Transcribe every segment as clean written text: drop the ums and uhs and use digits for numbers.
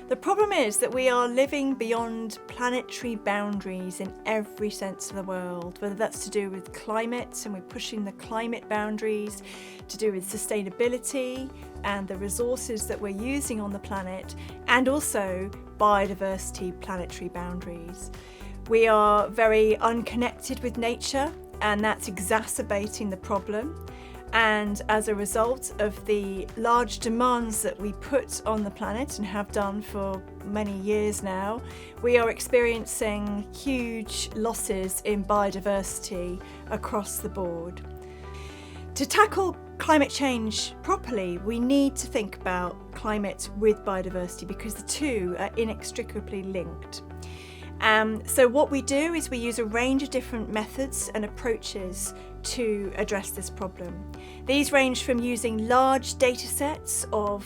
The problem is that we are living beyond planetary boundaries in every sense of the world, whether that's to do with climate and we're pushing the climate boundaries, to do with sustainability and the resources that we're using on the planet, and also biodiversity planetary boundaries. We are very unconnected with nature, and that's exacerbating the problem. And as a result of the large demands that we put on the planet and have done for many years now, we are experiencing huge losses in biodiversity across the board. To tackle climate change properly, we need to think about climate with biodiversity because the two are inextricably linked. So what we do is we use a range of different methods and approaches to address this problem. These range from using large data sets of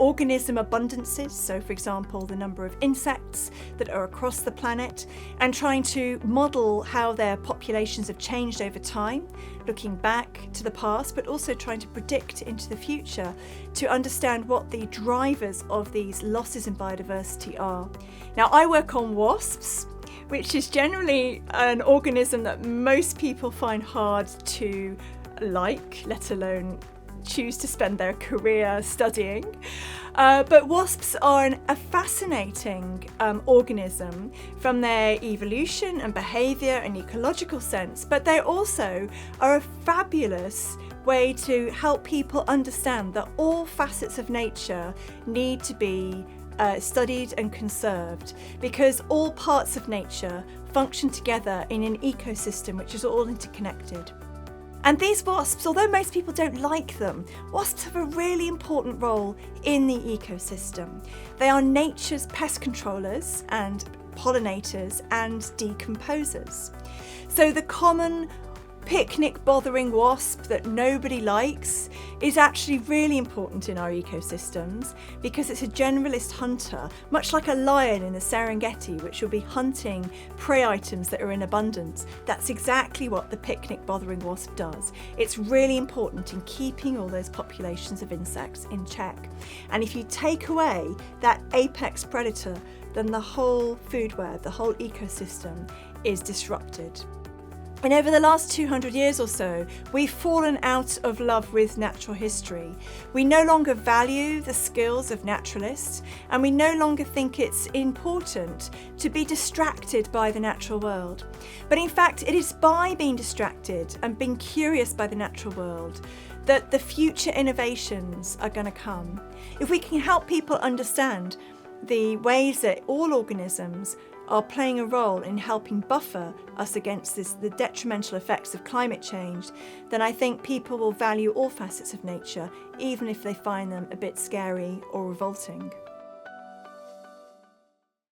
organism abundances, so for example the number of insects that are across the planet, and trying to model how their populations have changed over time, looking back to the past, but also trying to predict into the future to understand what the drivers of these losses in biodiversity are. Now, I work on wasps, which is generally an organism that most people find hard to like, let alone choose to spend their career studying. But wasps are a fascinating organism from their evolution and behaviour and ecological sense, but they also are a fabulous way to help people understand that all facets of nature need to be studied and conserved, because all parts of nature function together in an ecosystem which is all interconnected. And these wasps, although most people don't like them, wasps have a really important role in the ecosystem. They are nature's pest controllers and pollinators and decomposers. So the common picnic bothering wasp that nobody likes is actually really important in our ecosystems because it's a generalist hunter, much like a lion in the Serengeti, which will be hunting prey items that are in abundance. That's exactly what the picnic bothering wasp does. It's really important in keeping all those populations of insects in check. And if you take away that apex predator, then the whole food web, the whole ecosystem is disrupted. And over the last 200 years or so, we've fallen out of love with natural history. We no longer value the skills of naturalists, and we no longer think it's important to be distracted by the natural world. But in fact, it is by being distracted and being curious by the natural world that the future innovations are going to come. If we can help people understand the ways that all organisms are playing a role in helping buffer us against the detrimental effects of climate change, then I think people will value all facets of nature, even if they find them a bit scary or revolting.